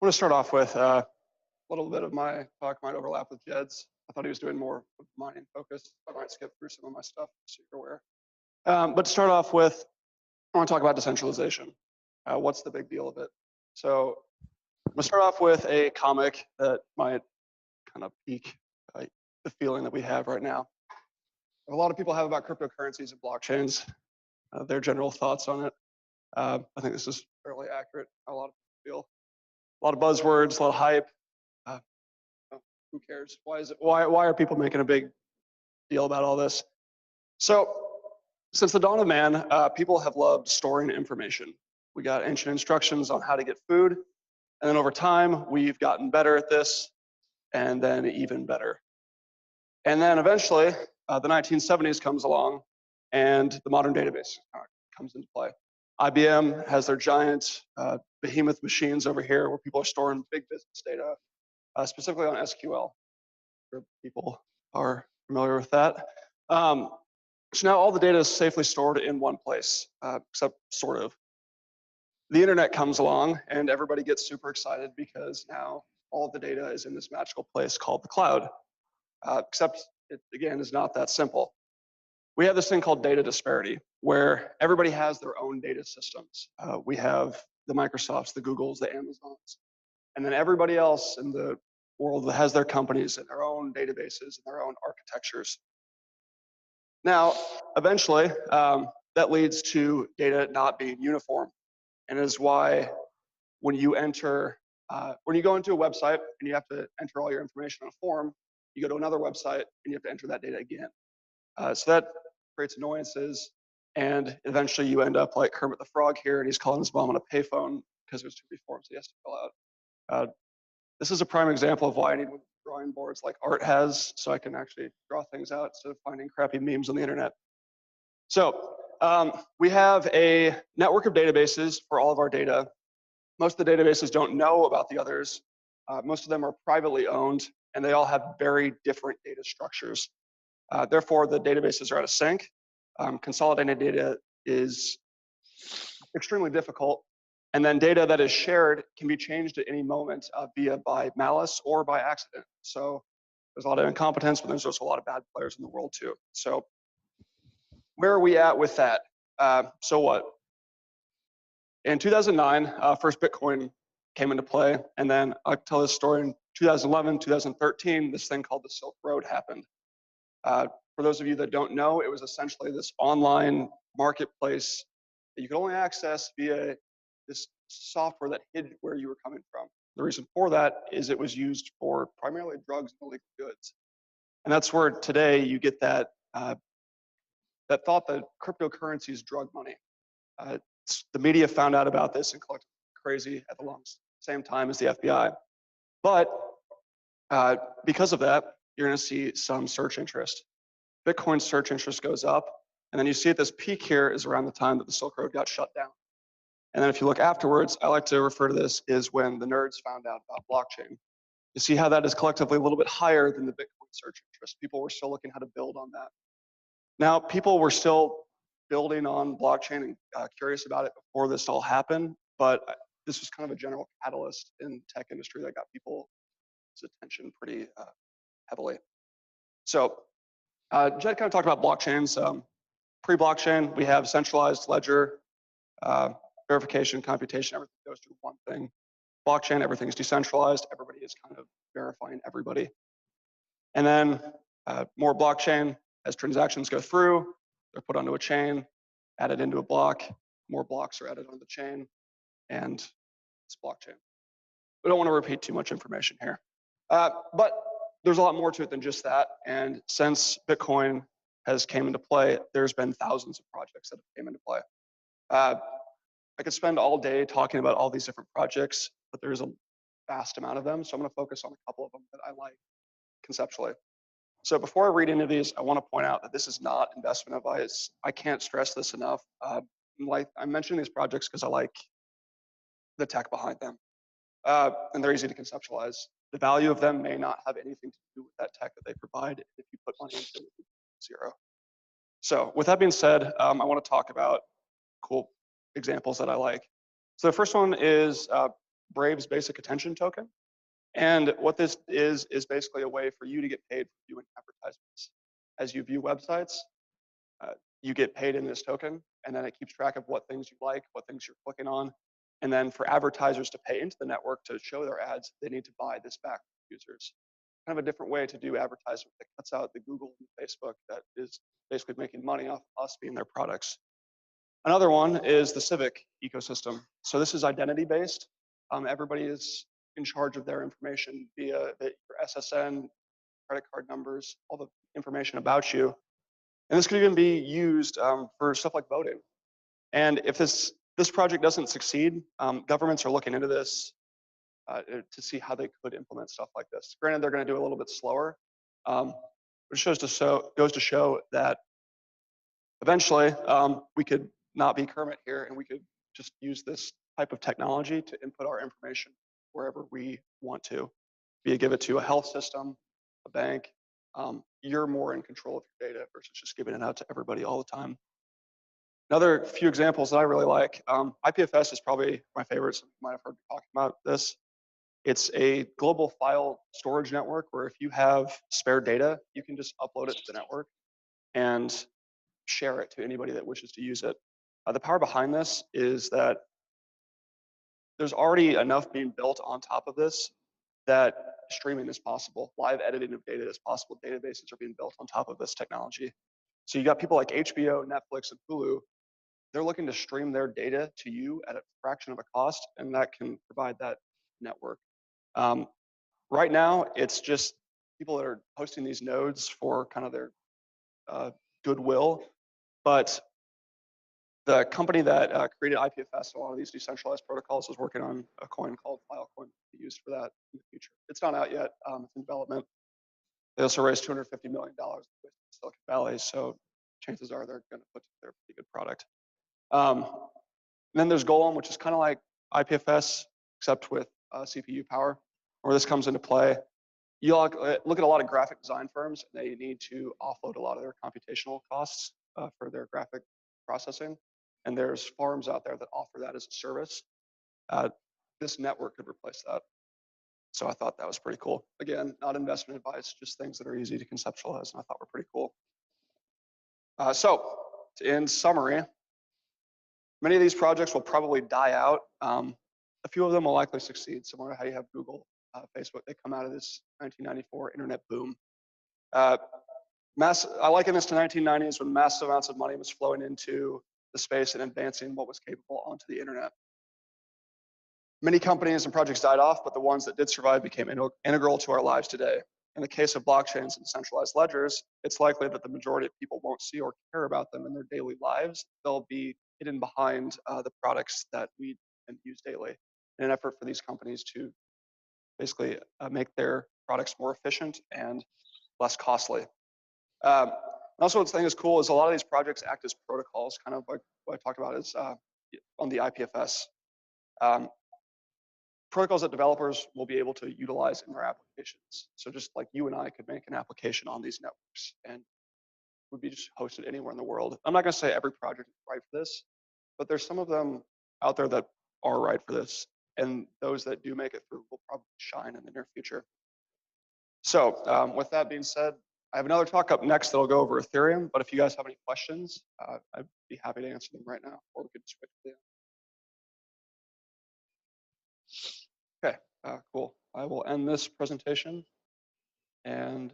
want to start off with a little bit of my talk might overlap with Jed's. I thought he was doing more of mining focus. I might skip through some of my stuff so you're aware. But to start off with, I want to talk about decentralization. What's the big deal of it? So I'm going to start off with a comic that might kind of pique the feeling that we have right now. A lot of people have about cryptocurrencies and blockchains, their general thoughts on it. I think this is fairly accurate. A lot of people feel. A lot of buzzwords, a lot of hype. Who cares? Why are people making a big deal about all this? So, since the dawn of man, people have loved storing information. We got ancient instructions on how to get food, and then over time, we've gotten better at this, and then even better. And then eventually, the 1970s comes along, and the modern database comes into play. IBM has their giant behemoth machines over here where people are storing big business data, specifically on SQL, where people are familiar with that. So now all the data is safely stored in one place, except sort of. The internet comes along and everybody gets super excited because now all of the data is in this magical place called the cloud, except it, again, is not that simple. We have this thing called data disparity, where everybody has their own data systems. We have the Microsofts, the Googles, the Amazons, and then everybody else in the world that has their companies and their own databases and their own architectures. Now, eventually, that leads to data not being uniform, and is why when you go into a website and you have to enter all your information on a form, you go to another website and you have to enter that data again. So that creates annoyances, and eventually you end up like Kermit the Frog here, and he's calling his mom on a payphone because there's too many forms he has to fill out. This is a prime example of why I need drawing boards like Art has, so I can actually draw things out instead of finding crappy memes on the internet. So we have a network of databases for all of our data. Most of the databases don't know about the others. Most of them are privately owned, and they all have very different data structures. Therefore, the databases are out of sync. Consolidated data is extremely difficult. And then data that is shared can be changed at any moment by malice or by accident. So there's a lot of incompetence, but there's also a lot of bad players in the world too. So where are we at with that? So what? In 2009, first Bitcoin came into play. And then I'll tell this story in 2011, 2013, this thing called the Silk Road happened. For those of you that don't know, it was essentially this online marketplace that you could only access via this software that hid where you were coming from. The reason for that is it was used for primarily drugs and illegal goods. And that's where today you get that, that thought that cryptocurrency is drug money. The media found out about this and collected crazy at the same time as the FBI. But because of that, you're going to see some search interest. Bitcoin search interest goes up, and then you see at this peak here is around the time that the Silk Road got shut down. And then if you look afterwards, I like to refer to this as when the nerds found out about blockchain. You see how that is collectively a little bit higher than the Bitcoin search interest. People were still looking how to build on that. Now, people were still building on blockchain and curious about it before this all happened, but this was kind of a general catalyst in the tech industry that got people's attention pretty heavily. So Jed kind of talked about blockchains. Pre-blockchain, we have centralized ledger, verification, computation, everything goes through one thing. Blockchain, everything's decentralized. Everybody is kind of verifying everybody. And then more blockchain, as transactions go through, they're put onto a chain, added into a block, more blocks are added on the chain, and it's blockchain. We don't want to repeat too much information here. But there's a lot more to it than just that. And since Bitcoin has came into play, there's been thousands of projects that have came into play. I could spend all day talking about all these different projects, but there's a vast amount of them. So I'm going to focus on a couple of them that I like conceptually. So before I read into these, I want to point out that this is not investment advice. I can't stress this enough. I'm mentioning these projects because I like the tech behind them. And they're easy to conceptualize. The value of them may not have anything to do with that tech that they provide. If you put money into it, it's zero. So with that being said, I want to talk about cool examples that I like. So the first one is Brave's basic attention token. And what this is basically a way for you to get paid for viewing advertisements. As you view websites, you get paid in this token, and then it keeps track of what things you like, what things you're clicking on. And then for advertisers to pay into the network to show their ads, they need to buy this back from users. Kind of a different way to do advertisement that cuts out the Google and Facebook that is basically making money off us being their products. Another one is the civic ecosystem. So this is identity based. Everybody is in charge of their information via your SSN, credit card numbers, all the information about you. And this could even be used for stuff like voting. And if this project doesn't succeed, governments are looking into this to see how they could implement stuff like this. Granted, they're going to do it a little bit slower, but it goes to show that eventually we could not be Kermit here, and we could just use this type of technology to input our information wherever we want to, be it give it to a health system, a bank. You're more in control of your data versus just giving it out to everybody all the time. Another few examples that I really like, IPFS is probably my favorite. Some of you might have heard me talking about this. It's a global file storage network where if you have spare data, you can just upload it to the network and share it to anybody that wishes to use it. The power behind this is that there's already enough being built on top of this that streaming is possible. Live editing of data is possible. Databases are being built on top of this technology. So you got people like HBO, Netflix, and Hulu. They're looking to stream their data to you at a fraction of a cost, and that can provide that network. Right now, it's just people that are hosting these nodes for kind of their goodwill, but the company that created IPFS, a lot of these decentralized protocols, is working on a coin called Filecoin to be used for that in the future. It's not out yet. It's in development. They also raised $250 million with Silicon Valley, so chances are they're going to put together a pretty good product. And then there's Golem, which is kind of like IPFS, except with CPU power, where this comes into play. You look at a lot of graphic design firms, and they need to offload a lot of their computational costs for their graphic processing. And there's farms out there that offer that as a service. This network could replace that. So I thought that was pretty cool. Again, not investment advice, just things that are easy to conceptualize, and I thought were pretty cool. So in summary, many of these projects will probably die out. A few of them will likely succeed, similar to how you have Google, Facebook. They come out of this 1994 internet boom. I liken this to 1990s when massive amounts of money was flowing into the space and advancing what was capable onto the internet. Many companies and projects died off, but the ones that did survive became integral to our lives today. In the case of blockchains and centralized ledgers, it's likely that the majority of people won't see or care about them in their daily lives. They'll be hidden behind the products that we use daily in an effort for these companies to basically make their products more efficient and less costly. Also, one thing that's cool is a lot of these projects act as protocols, kind of like what I talked about is on the IPFS. Protocols that developers will be able to utilize in their applications. So just like you and I could make an application on these networks and would be just hosted anywhere in the world. I'm not going to say every project is right for this, but there's some of them out there that are right for this. And those that do make it through will probably shine in the near future. So with that being said, I have another talk up next that'll go over Ethereum, but if you guys have any questions, I'd be happy to answer them right now, or we could switch to the end. Okay, cool. I will end this presentation and